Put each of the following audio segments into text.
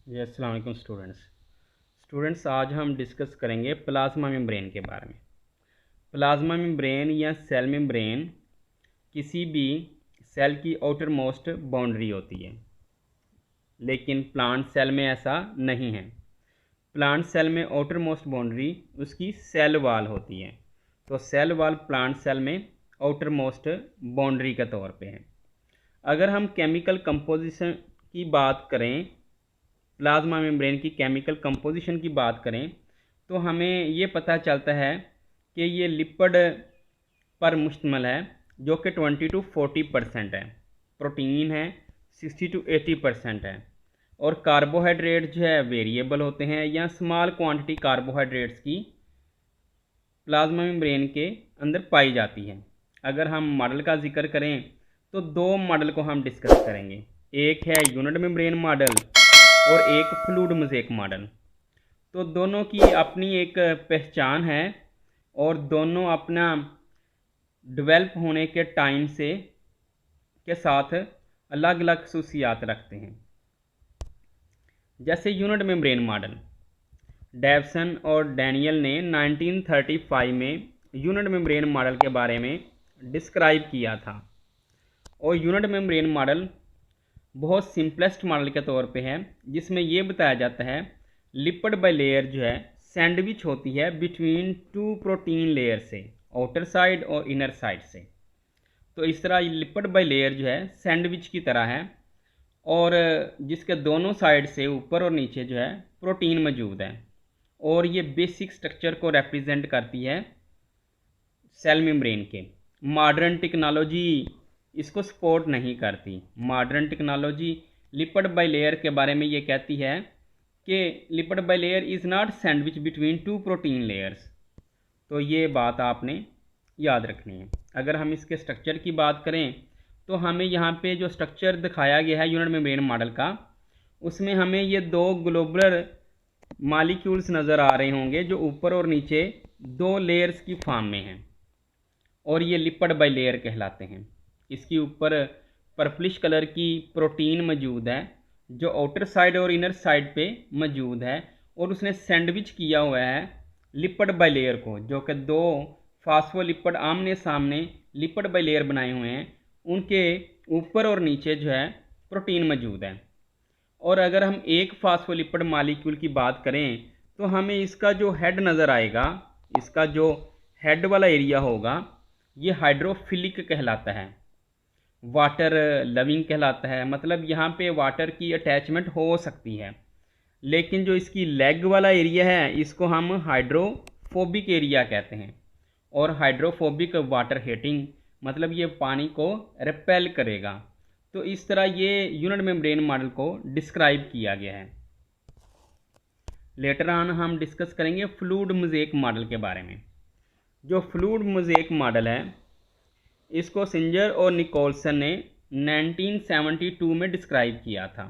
जी अस्सलाम वालेकुम स्टूडेंट्स आज हम डिस्कस करेंगे प्लाज्मा मेम्ब्रेन के बारे में। प्लाज्मा मेम्ब्रेन या सेल मेम्ब्रेन किसी भी सेल की आउटर मोस्ट बाउंड्री होती है, लेकिन प्लांट सेल में ऐसा नहीं है। प्लांट सेल में आउटर मोस्ट बाउंड्री उसकी सेल वाल होती है। तो सेल वाल प्लांट सेल में आउटर मोस्ट बाउंड्री के तौर पे है। अगर हम केमिकल कंपोजिशन की बात करें, प्लाज्मा मेम्ब्रेन की केमिकल कंपोजिशन की बात करें, तो हमें ये पता चलता है कि ये लिपिड पर मुश्तमिल है, जो कि 20 to 40% है। प्रोटीन है 60 to 80% है, और कार्बोहाइड्रेट जो है वेरिएबल होते हैं या स्मॉल क्वांटिटी कार्बोहाइड्रेट्स की प्लाज्मा मेम्ब्रेन के अंदर पाई जाती है। अगर हम मॉडल का जिक्र करें तो दो मॉडल को हम डिस्कस करेंगे। एक है यूनिट मेम्ब्रेन मॉडल और एक फ्लूइड मोज़ेक मॉडल। तो दोनों की अपनी एक पहचान है और दोनों अपना डेवलप होने के टाइम से के साथ अलग अलग खसूसियात रखते हैं। जैसे यूनिट मेम्ब्रेन मॉडल, डेवसन और डैनियल ने 1935 में यूनिट मेम्ब्रेन मॉडल के बारे में डिस्क्राइब किया था। और यूनिट मेम्ब्रेन मॉडल बहुत सिंपलेस्ट मॉडल के तौर पे है, जिसमें ये बताया जाता है लिपिड बाई लेयर जो है सैंडविच होती है बिटवीन टू प्रोटीन लेयर से, आउटर साइड और इनर साइड से। तो इस तरह लिपिड बाई लेयर जो है सैंडविच की तरह है, और जिसके दोनों साइड से ऊपर और नीचे जो है प्रोटीन मौजूद है, और ये बेसिक स्ट्रक्चर को रिप्रेजेंट करती है सेल मेम्ब्रेन के। मॉडर्न टेक्नोलॉजी इसको सपोर्ट नहीं करती। Modern technology lipid by layer के बारे में ये कहती है कि lipid by layer is not sandwich between two protein layers. तो ये बात आपने याद रखनी है। अगर हम इसके स्ट्रक्चर की बात करें तो हमें यहाँ पे जो स्ट्रक्चर दिखाया गया है यूनिट मेम्ब्रेन मॉडल का, उसमें हमें ये दो ग्लोबुलर मॉलिक्यूल्स नज़र आ रहे होंगे जो ऊपर और नीचे दो लेयर्स की फॉर्म में हैं, और ये लिपिड बाई लेयर कहलाते हैं। इसके ऊपर पर्पलिश कलर की प्रोटीन मौजूद है जो आउटर साइड और इनर साइड पे मौजूद है, और उसने सैंडविच किया हुआ है लिपिड बाई लेयर को, जो कि दो फास्फोलिपिड आमने सामने लिपिड बाई लेयर बनाए हुए हैं, उनके ऊपर और नीचे जो है प्रोटीन मौजूद है। और अगर हम एक फास्फोलिपिड मॉलिक्यूल की बात करें तो हमें इसका जो हेड नज़र आएगा, इसका जो हेड वाला एरिया होगा, ये हाइड्रोफिलिक कहलाता है, वाटर लविंग कहलाता है। मतलब यहाँ पे वाटर की अटैचमेंट हो सकती है, लेकिन जो इसकी लेग वाला एरिया है इसको हम हाइड्रोफोबिक एरिया कहते हैं। और हाइड्रोफोबिक वाटर हीटिंग मतलब ये पानी को रिपेल करेगा। तो इस तरह ये यूनिट मेम्ब्रेन मॉडल को डिस्क्राइब किया गया है। लेटर ऑन हम डिस्कस करेंगे फ्लूइड मोज़ेक मॉडल के बारे में। जो फ्लूइड मोज़ेक मॉडल है इसको सिंजर और निकोलसन ने 1972 में डिस्क्राइब किया था,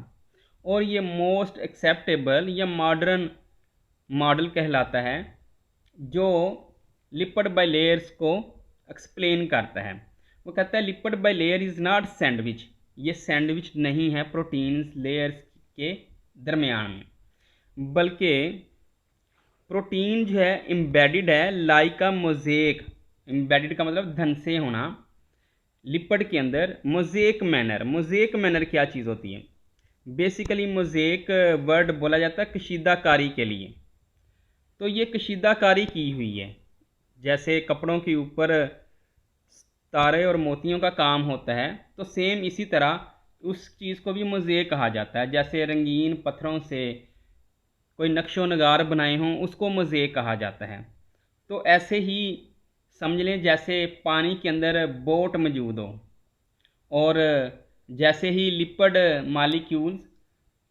और ये मोस्ट एक्सेप्टेबल या मॉडर्न मॉडल कहलाता है जो लिपिड बाई लेयर्स को एक्सप्लेन करता है। वो कहता है lipid by layer is not sandwich, ये सैंडविच नहीं है प्रोटीन लेयर्स के दरमियान में, बल्कि प्रोटीन जो है एम्बेडेड है लाइक अ मोज़ेक। एम्बेडेड का मतलब धन से होना, लिपिड के अंदर मोज़ेक मैनर। मोज़ेक मैनर क्या चीज़ होती है? बेसिकली मोज़ेक वर्ड बोला जाता है कशीदाकारी के लिए। तो ये कशीदाकारी की हुई है, जैसे कपड़ों के ऊपर तारे और मोतियों का काम होता है, तो सेम इसी तरह उस चीज़ को भी मोज़ेक कहा जाता है। जैसे रंगीन पत्थरों से कोई नक्शो नगार बनाए हों, उसको मोज़ेक कहा जाता है। तो ऐसे ही समझ लें जैसे पानी के अंदर बोट मौजूद हो, और जैसे ही लिपिड मॉलिक्यूल्स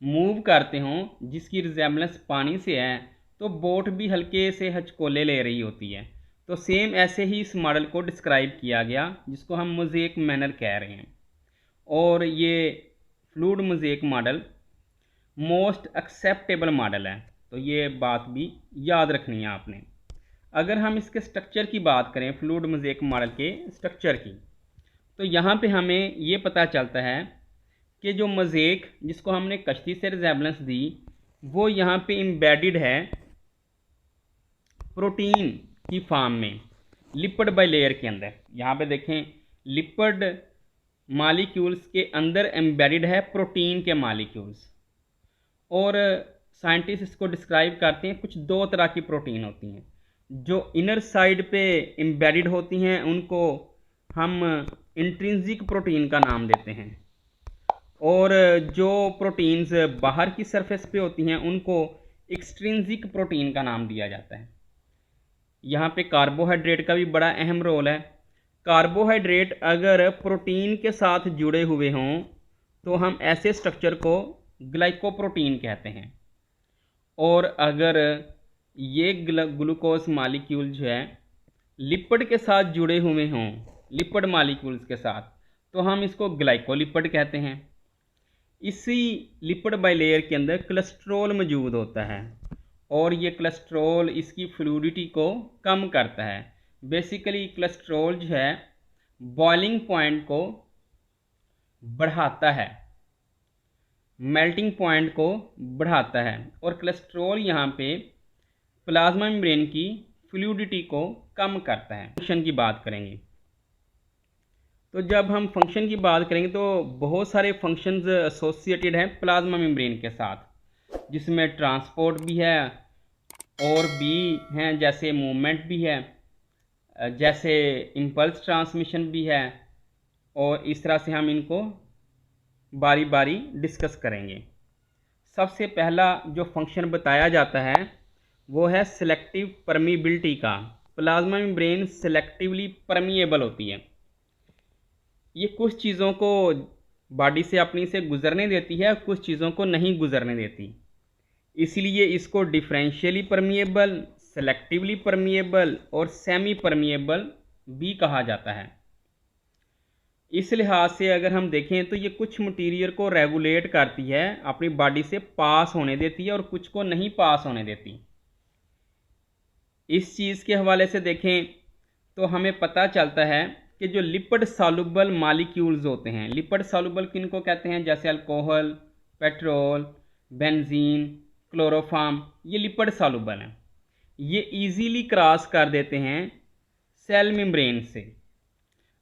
मूव करते हों जिसकी रिजेम्बलेंस पानी से है, तो बोट भी हल्के से हचकोले ले रही होती है। तो सेम ऐसे ही इस मॉडल को डिस्क्राइब किया गया, जिसको हम मोज़ेक मैनर कह रहे हैं। और ये fluid mosaic model most acceptable model है, तो ये बात भी याद रखनी है आपने। अगर हम इसके स्ट्रक्चर की बात करें, फ्लूइड मोज़ेक मॉडल के स्ट्रक्चर की, तो यहाँ पे हमें ये पता चलता है कि जो मोज़ेक जिसको हमने कश्ती से रिजेम्बलेंस दी, वो यहाँ पे एम्बेडेड है प्रोटीन की फॉर्म में, लिपिड बाइलेयर के अंदर। यहाँ पे देखें, लिपिड मॉलिक्यूल्स के अंदर एम्बेडेड है प्रोटीन के मॉलिक्यूल्स। और साइंटिस्ट इसको डिस्क्राइब करते हैं, कुछ दो तरह की प्रोटीन होती हैं। जो इनर साइड पे एम्बेडेड होती हैं उनको हम इंट्रिंसिक प्रोटीन का नाम देते हैं, और जो प्रोटीन्स बाहर की सरफेस पे होती हैं उनको एक्सट्रिंसिक प्रोटीन का नाम दिया जाता है। यहाँ पे कार्बोहाइड्रेट का भी बड़ा अहम रोल है। कार्बोहाइड्रेट अगर प्रोटीन के साथ जुड़े हुए हों तो हम ऐसे स्ट्रक्चर को ग्लाइकोप्रोटीन कहते हैं, और अगर ये ग्लूकोज मॉलिक्यूल जो है लिपिड के साथ जुड़े हुए हों, लिपिड मॉलिक्यूल्स के साथ, तो हम इसको ग्लाइकोलिपिड कहते हैं। इसी लिपिड बाइलेयर के अंदर कोलेस्ट्रॉल मौजूद होता है, और ये कोलेस्ट्रॉल इसकी फ्लूइडिटी को कम करता है। बेसिकली कोलेस्ट्रॉल जो है बॉइलिंग पॉइंट को बढ़ाता है, मेल्टिंग पॉइंट को बढ़ाता है, और कोलेस्ट्रॉल यहाँ पे प्लाज्मा मेम्ब्रेन की फ्लूइडिटी को कम करता है। फंक्शन की बात करेंगे, तो जब हम फंक्शन की बात करेंगे तो बहुत सारे फंक्शंस एसोसिएटेड हैं प्लाज्मा मेम्ब्रेन के साथ, जिसमें ट्रांसपोर्ट भी है और भी हैं, जैसे मूवमेंट भी है, जैसे इम्पल्स ट्रांसमिशन भी है, और इस तरह से हम इनको बारी बारी डिस्कस करेंगे। सबसे पहला जो फंक्शन बताया जाता है वो है सिलेक्टिव परमीबिलिटी का। प्लाज्मा मेम्ब्रेन सिलेक्टिवली परमिएबल होती है। ये कुछ चीज़ों को बॉडी से अपनी से गुजरने देती है, कुछ चीज़ों को नहीं गुजरने देती, इसलिए इसको डिफरेंशियली परमिएबल, सेलेक्टिवली परमिएबल और सेमी परमिएबल भी कहा जाता है। इस लिहाज से अगर हम देखें तो ये कुछ मटीरियल को रेगुलेट करती है, अपनी बॉडी से पास होने देती है, और कुछ को नहीं पास होने देती। इस चीज़ के हवाले से देखें तो हमें पता चलता है कि जो लिपिड सॉल्युबल मॉलिक्यूल्स होते हैं, लिपिड सॉल्युबल किनको कहते हैं, जैसे अल्कोहल, पेट्रोल, बेंजीन, क्लोरोफॉर्म, ये लिपिड सॉल्युबल हैं। ये इजीली क्रॉस कर देते हैं सेल मेम्ब्रेन से,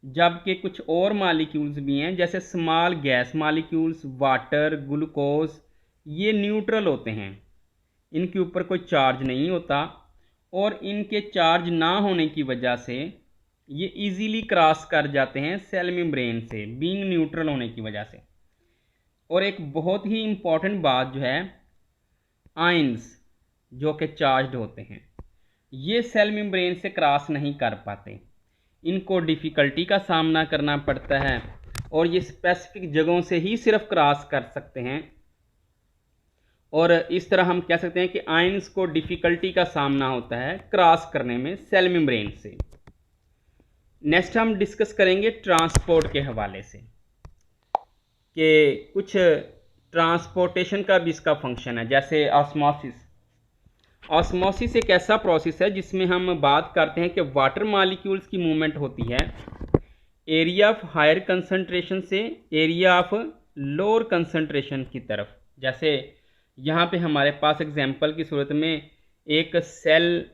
जबकि कुछ और मॉलिक्यूल्स भी हैं जैसे small gas molecules, water, glucose, ये न्यूट्रल होते हैं, इनके ऊपर कोई चार्ज नहीं होता, और इनके चार्ज ना होने की वजह से ये इजीली क्रॉस कर जाते हैं सेल मेम्ब्रेन से, बीइंग न्यूट्रल होने की वजह से। और एक बहुत ही इम्पॉर्टेंट बात जो है, आयंस जो कि चार्ज्ड होते हैं, ये सेल मेम्ब्रेन से क्रॉस नहीं कर पाते, इनको डिफ़िकल्टी का सामना करना पड़ता है, और ये स्पेसिफिक जगहों से ही सिर्फ क्रॉस कर सकते हैं। और इस तरह हम कह सकते हैं कि आयंस को डिफ़िकल्टी का सामना होता है क्रॉस करने में सेल मेम्ब्रेन से। नेक्स्ट हम डिस्कस करेंगे ट्रांसपोर्ट के हवाले से, कि कुछ ट्रांसपोर्टेशन का भी इसका फंक्शन है, जैसे ऑस्मोसिस। ऑस्मोसिस एक ऐसा प्रोसेस है जिसमें हम बात करते हैं कि वाटर मॉलिक्यूल्स की मूवमेंट होती है एरिया ऑफ हायर कंसंट्रेशन से एरिया ऑफ लोअर कंसंट्रेशन की तरफ। जैसे यहाँ पे हमारे पास एग्जांपल की सूरत में एक सेल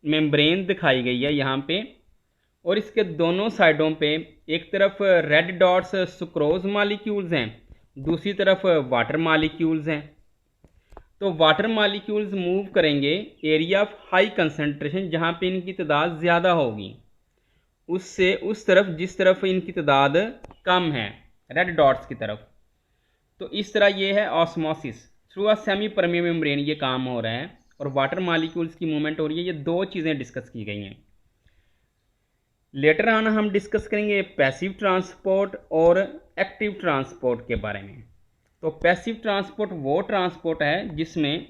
मेम्ब्रेन दिखाई गई है यहाँ पे, और इसके दोनों साइडों पे एक तरफ रेड डॉट्स सुक्रोज मॉलिक्यूल्स हैं, दूसरी तरफ वाटर मॉलिक्यूल्स हैं। तो वाटर मॉलिक्यूल्स मूव करेंगे एरिया ऑफ हाई कंसंट्रेशन, जहाँ पे इनकी तादाद ज़्यादा होगी, उससे उस तरफ जिस तरफ इनकी तादाद कम है, रेड डॉट्स की तरफ। तो इस तरह ये है osmosis, through a semi permeable membrane ये काम हो रहा है, और वाटर मॉलिक्यूल्स की मूवमेंट हो रही है। ये दो चीज़ें डिस्कस की गई हैं। लेटर ऑन हम डिस्कस करेंगे पैसिव ट्रांसपोर्ट और एक्टिव ट्रांसपोर्ट के बारे में। तो पैसिव ट्रांसपोर्ट वो ट्रांसपोर्ट है जिसमें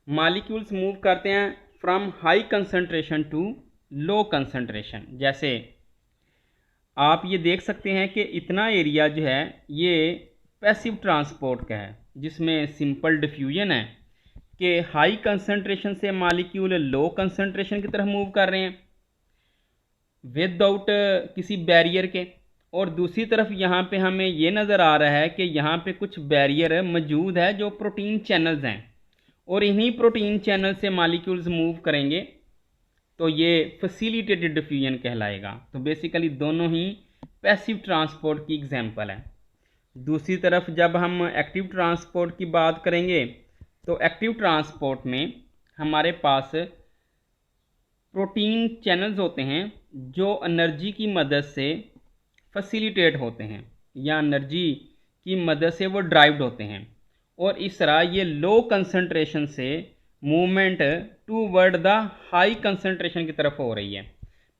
मॉलिक्यूल्स मूव करते हैं from high concentration to low concentration. जैसे आप ये देख सकते हैं कि इतना एरिया जो है ये पैसिव ट्रांसपोर्ट का है, जिसमें सिंपल डिफ्यूजन है कि हाई कंसंट्रेशन से मॉलिक्यूल लो कंसंट्रेशन की तरफ मूव कर रहे हैं विदाउट किसी बैरियर के, और दूसरी तरफ यहाँ पे हमें ये नज़र आ रहा है कि यहाँ पे कुछ बैरियर मौजूद है जो प्रोटीन चैनल्स हैं, और इन्हीं प्रोटीन चैनल से मॉलिक्यूल्स मूव करेंगे तो ये फैसिलिटेटेड डिफ्यूजन कहलाएगा। तो बेसिकली दोनों ही पैसिव ट्रांसपोर्ट की एग्जांपल है। दूसरी तरफ जब हम एक्टिव ट्रांसपोर्ट की बात करेंगे तो एक्टिव ट्रांसपोर्ट में हमारे पास प्रोटीन चैनल्स होते हैं जो एनर्जी की मदद से फैसिलिटेट होते हैं या एनर्जी की मदद से वो ड्राइव्ड होते हैं, और इस तरह ये लो कंसंट्रेशन से movement toward the high concentration की तरफ हो रही है।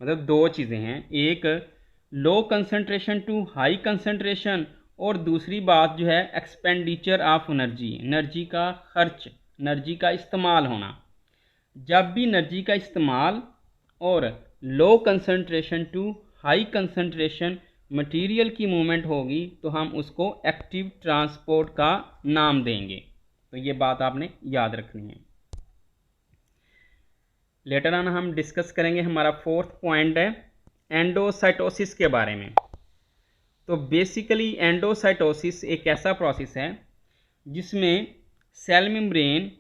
मतलब दो चीज़ें हैं, एक low concentration to high concentration, और दूसरी बात जो है एक्सपेंडिचर ऑफ एनर्जी, एनर्जी का खर्च, एनर्जी का इस्तेमाल होना। जब भी एनर्जी का इस्तेमाल और low concentration to high concentration material की मूवमेंट होगी तो हम उसको एक्टिव ट्रांसपोर्ट का नाम देंगे। तो ये बात आपने याद रखनी है। लेटर ऑन हम डिस्कस करेंगे। हमारा फोर्थ पॉइंट है एंडोसाइटोसिस के बारे में। तो बेसिकली एंडोसाइटोसिस एक ऐसा प्रोसेस है जिसमें सेल मेम्ब्रेन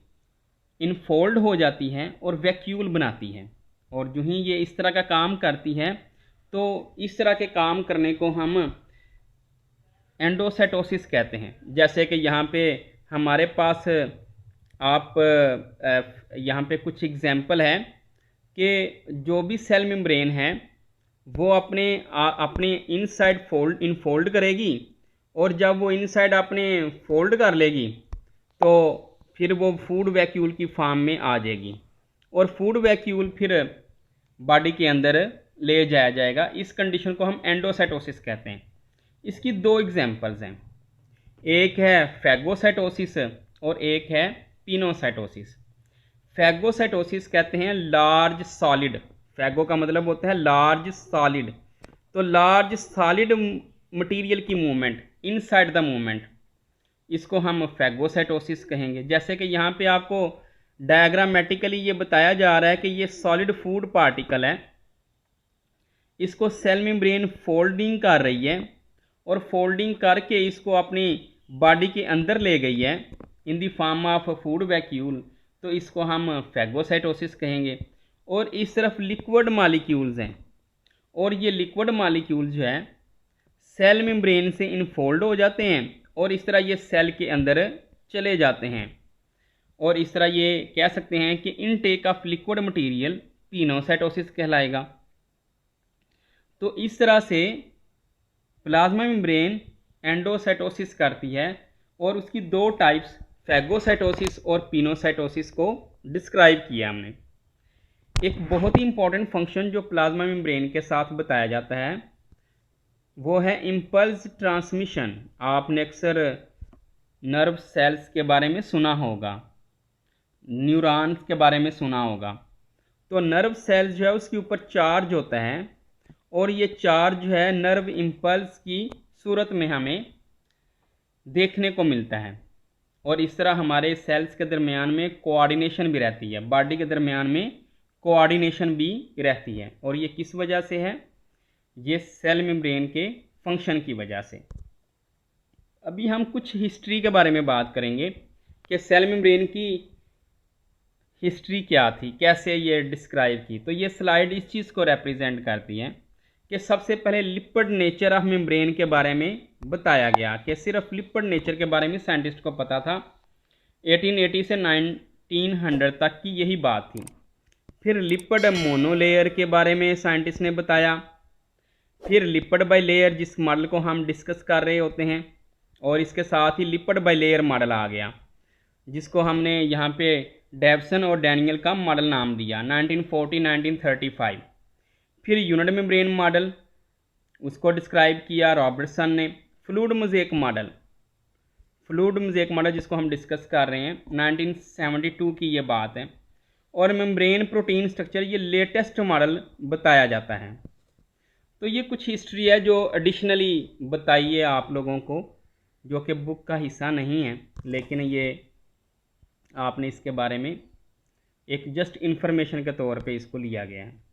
इनफोल्ड हो जाती है और वैक्यूल बनाती है, और जो ही ये इस तरह का काम करती है तो इस तरह के काम करने को हम एंडोसाइटोसिस कहते हैं। जैसे कि यहाँ पे हमारे पास आप यहाँ पे कुछ एग्जांपल है कि जो भी सेल मेम्ब्रेन है वो अपने इनसाइड इनफोल्ड करेगी, और जब वो इनसाइड अपने फोल्ड कर लेगी तो फिर वो फूड वैक्यूल की फॉर्म में आ जाएगी, और फूड वैक्यूल फिर बॉडी के अंदर ले जाया जाएगा। इस कंडीशन को हम एंडोसाइटोसिस कहते हैं। इसकी दो एग्जांपल्स हैं, एक है फैगोसाइटोसिस और एक है पिनोसाइटोसिस। फैगोसाइटोसिस कहते हैं लार्ज सॉलिड, फैगो का मतलब होता है लार्ज सॉलिड, तो लार्ज सॉलिड मटेरियल की मूवमेंट, इनसाइड द मूवमेंट, इसको हम फैगोसाइटोसिस कहेंगे। जैसे कि यहाँ पे आपको डायग्रामेटिकली ये बताया जा रहा है कि ये सॉलिड फूड पार्टिकल है, इसको सेल मेम्ब्रेन फोल्डिंग कर रही है और फोल्डिंग करके इसको अपनी बॉडी के अंदर ले गई है in the form of food vacuole, तो इसको हम फैगोसाइटोसिस कहेंगे। और इस तरफ लिक्विड मॉलिक्यूल्स हैं, और ये लिक्विड मॉलिक्यूल जो है सेल मेम्ब्रेन से इनफोल्ड हो जाते हैं और इस तरह ये सेल के अंदर चले जाते हैं, और इस तरह ये कह सकते हैं कि intake of liquid material pinocytosis कहलाएगा। तो इस तरह से प्लाज्मा मेम्ब्रेन एंडोसाइटोसिस करती है, और उसकी दो टाइप्स फैगोसाइटोसिस और पिनोसाइटोसिस को डिस्क्राइब किया हमने। एक बहुत ही इंपॉर्टेंट फंक्शन जो प्लाज्मा मेम्ब्रेन के साथ बताया जाता है वो है इम्पल्स ट्रांसमिशन। आपने अक्सर नर्व सेल्स के बारे में सुना होगा, न्यूरॉन्स के बारे में सुना होगा। तो नर्व सेल्स जो है उसके ऊपर चार्ज होता है, और ये चार्ज जो है नर्व इम्पल्स की सूरत में हमें देखने को मिलता है, और इस तरह हमारे सेल्स के दरमियान में कोऑर्डिनेशन भी रहती है, बॉडी के दरमियान में कोऑर्डिनेशन भी रहती है। और ये किस वजह से है? ये सेल मेम्ब्रेन के फंक्शन की वजह से। अभी हम कुछ हिस्ट्री के बारे में बात करेंगे कि सेल मेम्ब्रेन की हिस्ट्री क्या थी, कैसे ये डिस्क्राइब की। तो ये स्लाइड इस चीज़ को रिप्रेजेंट करती है कि सबसे पहले लिपिड नेचर ऑफ मेम्ब्रेन के बारे में बताया गया, कि सिर्फ लिपिड नेचर के बारे में साइंटिस्ट को पता था। 1880 से 1900 तक की यही बात थी। फिर लिपिड मोनोलेयर के बारे में साइंटिस्ट ने बताया, फिर लिपिड बाई लेयर जिस मॉडल को हम डिस्कस कर रहे होते हैं, और इसके साथ ही लिपिड बाई लेयर मॉडल आ गया जिसको हमने यहाँ पे डेवसन और डैनियल का मॉडल नाम दिया 1940-1935। फिर यूनिट मेम्ब्रेन मॉडल, उसको डिस्क्राइब किया रॉबर्टसन ने। फ्लूइड मोज़ेक मॉडल, जिसको हम डिस्कस कर रहे हैं 1972 की ये बात है। और मेम्ब्रेन प्रोटीन स्ट्रक्चर, ये लेटेस्ट मॉडल बताया जाता है। तो ये कुछ हिस्ट्री है जो एडिशनली बताई है आप लोगों को, जो कि बुक का हिस्सा नहीं है, लेकिन ये आपने इसके बारे में एक जस्ट इन्फॉर्मेशन के तौर पे इसको लिया गया है।